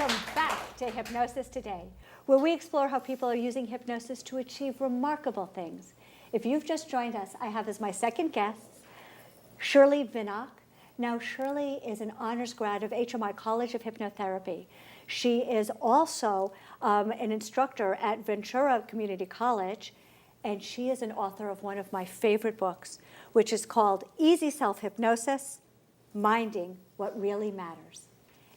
Welcome back to Hypnosis Today, where we explore how people are using hypnosis to achieve remarkable things. If you've just joined us, I have as my second guest, Shirley Vinock. Now, Shirley is an honors grad of HMI College of Hypnotherapy. She is also an instructor at Ventura Community College, and she is an author of one of my favorite books, which is called Easy Self-Hypnosis, Minding What Really Matters.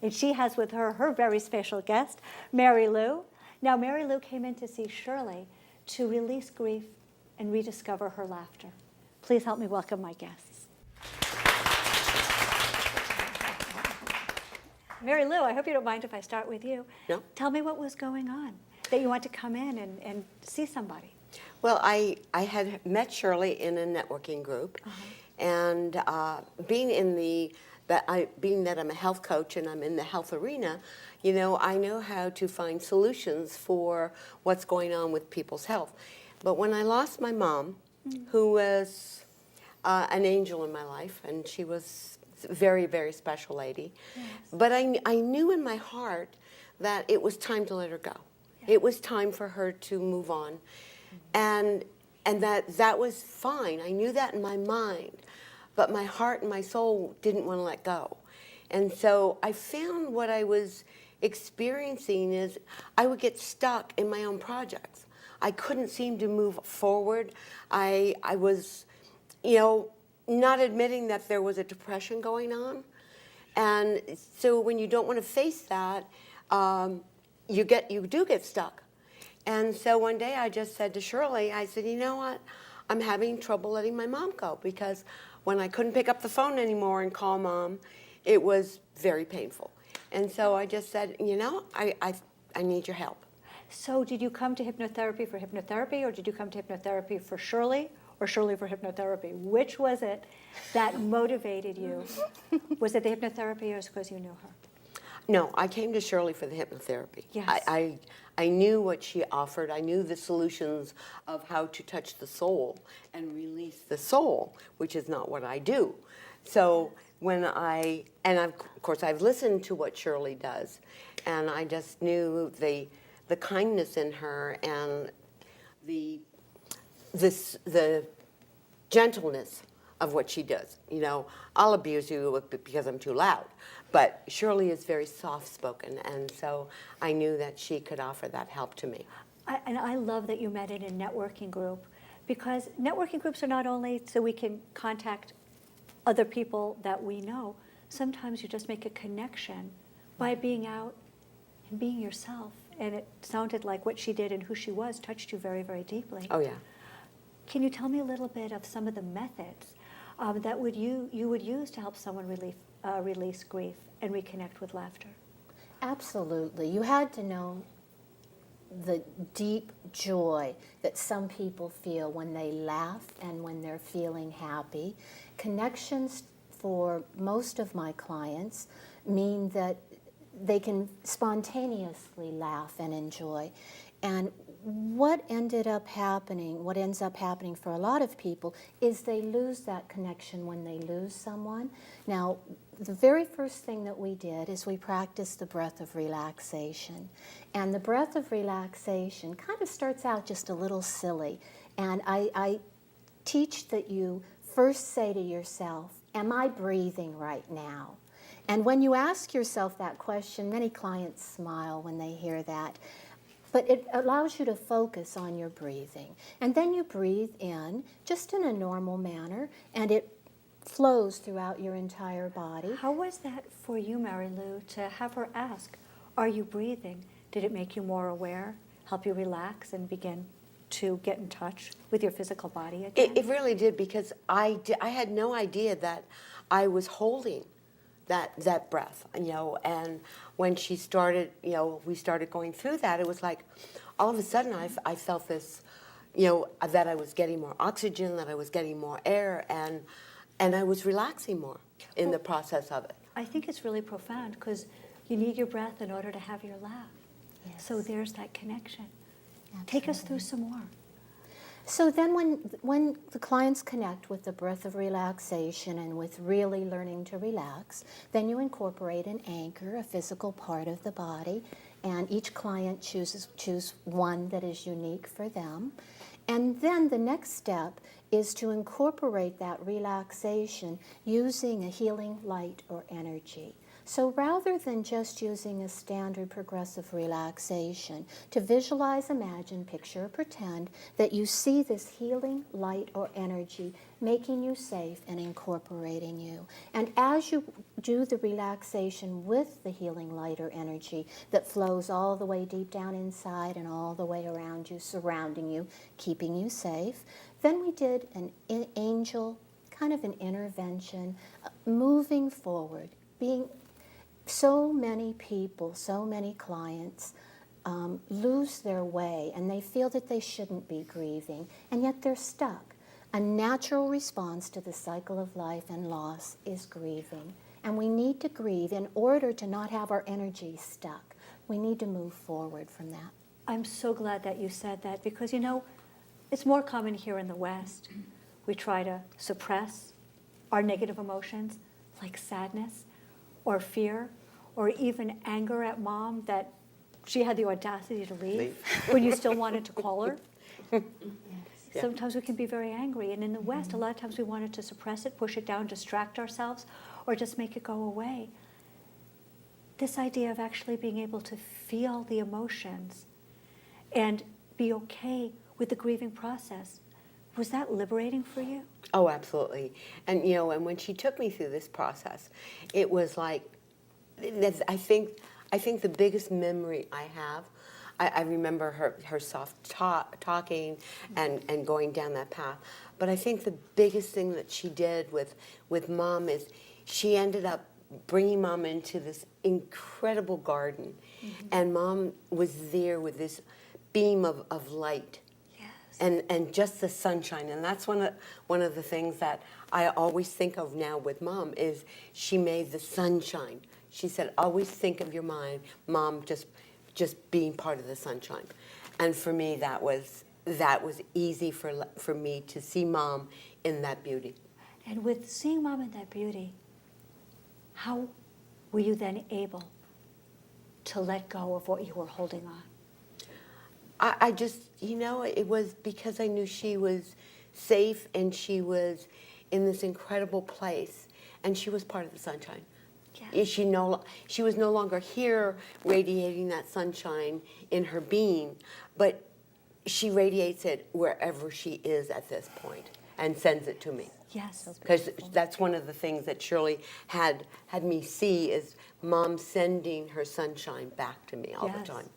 And she has with her her very special guest, Mary Lou. Now, Mary Lou came in to see Shirley to release grief and rediscover her laughter. Please help me welcome my guests. Mary Lou, I hope you don't mind if I start with you. No. Tell me what was going on that you want to come in and see somebody. Well, I had met Shirley in a networking group, and being that I'm a health coach and I'm in the health arena, you know, I know how to find solutions for what's going on with people's health. But when I lost my mom, who was an angel in my life, and she was a very, very special lady, yes. But I knew in my heart that it was time to let her go. Yes. It was time for her to move on. And that was fine. I knew that in my mind, but my heart and my soul didn't want to let go. And so I found what I was experiencing is I would get stuck in my own projects. I couldn't seem to move forward. I was, you know, not admitting that there was a depression going on. And so when you don't want to face that, you do get stuck. And so one day I just said to Shirley, I said, you know what, I'm having trouble letting my mom go, because when I couldn't pick up the phone anymore and call Mom, it was very painful. And so I just said, you know, I need your help. So did you come to hypnotherapy, or did you come to hypnotherapy for Shirley, or Shirley for hypnotherapy? Which was it that motivated you? Was it the hypnotherapy, or because you knew her? No, I came to Shirley for the hypnotherapy. Yes. I knew what she offered. I knew the solutions of how to touch the soul and release the soul, which is not what I do. So when of course I've listened to what Shirley does, and I just knew the kindness in her and the gentleness of what she does. You know, I'll abuse you because I'm too loud. But Shirley is very soft-spoken, and so I knew that she could offer that help to me. And I love that you met in a networking group, because networking groups are not only so we can contact other people that we know. Sometimes you just make a connection by being out and being yourself. And it sounded like what she did and who she was touched you very, very deeply. Oh, yeah. Can you tell me a little bit of some of the methods that you would use to help someone release grief and reconnect with laughter? Absolutely. You had to know the deep joy that some people feel when they laugh and when they're feeling happy. Connections for most of my clients mean that they can spontaneously laugh and enjoy. And what ends up happening for a lot of people is they lose that connection when they lose someone. Now, the very first thing that we did is we practiced the breath of relaxation. And the breath of relaxation kind of starts out just a little silly. And I teach that you first say to yourself, am I breathing right now? And when you ask yourself that question, many clients smile when they hear that. But it allows you to focus on your breathing. And then you breathe in just in a normal manner, and it flows throughout your entire body. How was that for you, Mary Lou, to have her ask, are you breathing? Did it make you more aware, help you relax and begin to get in touch with your physical body again? It really did, because I had no idea that I was holding that breath, you know. And when she started, you know, we started going through that, it was like all of a sudden I felt this, you know, that I was getting more oxygen, that I was getting more air, and I was relaxing more in the process of it. I think it's really profound, because you need your breath in order to have your laugh. Yes. So there's that connection. Absolutely. Take us through some more. So then when the clients connect with the breath of relaxation and with really learning to relax, then you incorporate an anchor, a physical part of the body, and each client choose one that is unique for them. And then the next step is to incorporate that relaxation using a healing light or energy. So rather than just using a standard progressive relaxation, to visualize, imagine, picture, or pretend that you see this healing light or energy making you safe and incorporating you. And as you do the relaxation with the healing light or energy that flows all the way deep down inside and all the way around you, surrounding you, keeping you safe, then we did an angel, kind of an intervention, moving forward, being so many people, so many clients lose their way and they feel that they shouldn't be grieving, and yet they're stuck. A natural response to the cycle of life and loss is grieving. And we need to grieve in order to not have our energy stuck. We need to move forward from that. I'm so glad that you said that, because, you know, it's more common here in the West. We try to suppress our negative emotions like sadness or fear or even anger at mom that she had the audacity to leave when you still wanted to call her. Yeah. Sometimes we can be very angry. And in the West, a lot of times we wanted to suppress it, push it down, distract ourselves, or just make it go away. This idea of actually being able to feel the emotions and be okay with the grieving process, was that liberating for you? Oh, absolutely. And, you know, and when she took me through this process, it was like, I think the biggest memory I have, I remember her soft talking and going down that path. But I think the biggest thing that she did with mom is she ended up bringing mom into this incredible garden. Mm-hmm. And mom was there with this beam of light. And just the sunshine, and that's one of the things that I always think of now with mom is she made the sunshine. She said, always think of your mind, mom, just being part of the sunshine. And for me, that was easy for me to see mom in that beauty. And with seeing mom in that beauty, how were you then able to let go of what you were holding on? I just, you know, it was because I knew she was safe and she was in this incredible place and she was part of the sunshine. Yes. She was no longer here radiating that sunshine in her being, but she radiates it wherever she is at this point and sends it to me. Yes. Because that's one of the things that Shirley had me see is mom sending her sunshine back to me all the time.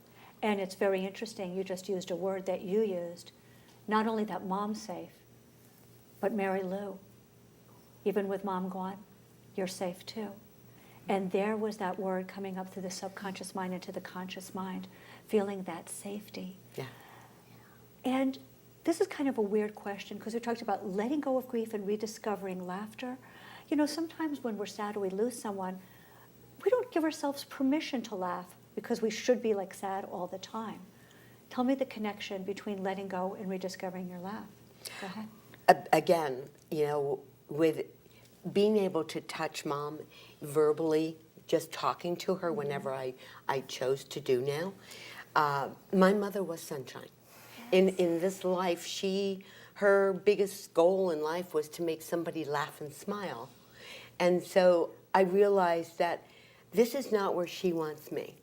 And it's very interesting, you just used a word that you used, not only that mom's safe, but Mary Lou, even with mom gone, you're safe too. And there was that word coming up through the subconscious mind into the conscious mind, feeling that safety. Yeah. And this is kind of a weird question because we talked about letting go of grief and rediscovering laughter. You know, sometimes when we're sad or we lose someone, we don't give ourselves permission to laugh because we should be like sad all the time. Tell me the connection between letting go and rediscovering your laugh. Go ahead. Again, you know, with being able to touch mom verbally, just talking to her whenever I chose to do now. My mother was sunshine. Yes. In this life, her biggest goal in life was to make somebody laugh and smile. And so I realized that this is not where she wants me.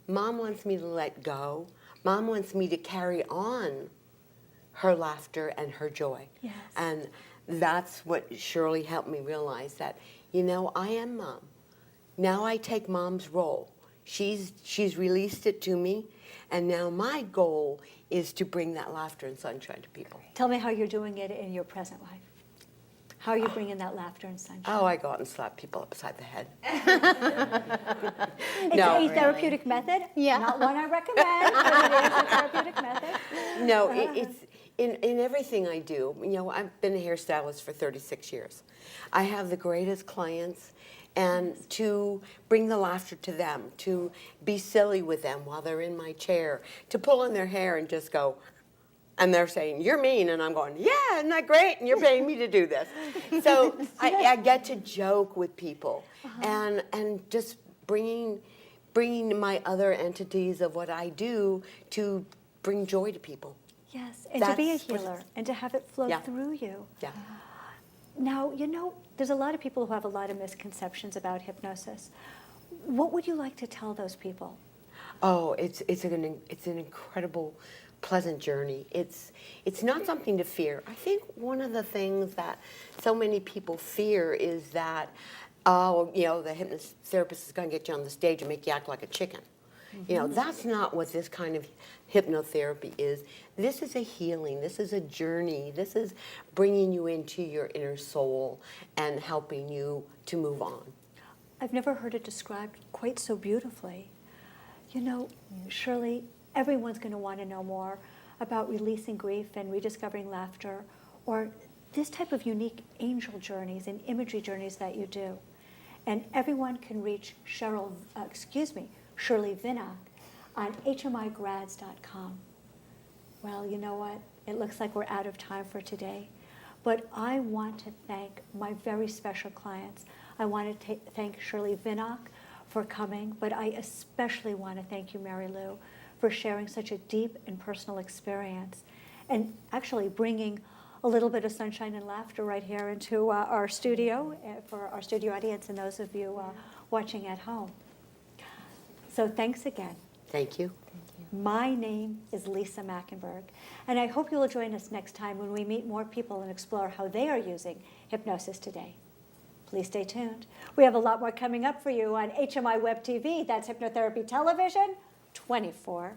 Mom wants me to let go. Mom wants me to carry on her laughter and her joy. Yes. And that's what Shirley helped me realize, that, you know, I am mom. Now I take mom's role. She's released it to me, and now my goal is to bring that laughter and sunshine to people. Tell me how you're doing it in your present life. How are you bringing that laughter and sunshine? Oh, I go out and slap people upside the head. It's a therapeutic method. Yeah. Not one I recommend, but it is a therapeutic method. No, it's in everything I do. You know, I've been a hairstylist for 36 years. I have the greatest clients, and to bring the laughter to them, to be silly with them while they're in my chair, to pull on their hair and just go, And they're saying, you're mean. And I'm going, yeah, isn't that great? And you're paying me to do this. So I get to joke with people and just bringing my other entities of what I do to bring joy to people. Yes, and to be a That's what healer and to have it flow Yeah. through you. Yeah. Now, there's a lot of people who have a lot of misconceptions about hypnosis. What would you like to tell those people? Oh, it's an incredible, pleasant journey. It's not something to fear. I think one of the things that so many people fear is that, the hypnotherapist is going to get you on the stage and make you act like a chicken. That's not what this kind of hypnotherapy is. This is a healing. This is a journey. This is bringing you into your inner soul and helping you to move on. I've never heard it described quite so beautifully. Shirley, everyone's going to want to know more about releasing grief and rediscovering laughter, or this type of unique angel journeys and imagery journeys that you do. And everyone can reach Shirley Vinock on hmigrads.com. Well, you know what? It looks like we're out of time for today. But I want to thank my very special clients. I want to thank Shirley Vinock for coming, but I especially want to thank you, Mary Lou, for sharing such a deep and personal experience and actually bringing a little bit of sunshine and laughter right here into our studio for our studio audience and those of you watching at home. So thanks again. Thank you. My name is Lisa Machenberg, and I hope you will join us next time when we meet more people and explore how they are using hypnosis today. Please stay tuned. We have a lot more coming up for you on HMI Web TV. That's Hypnotherapy Television, 24/7.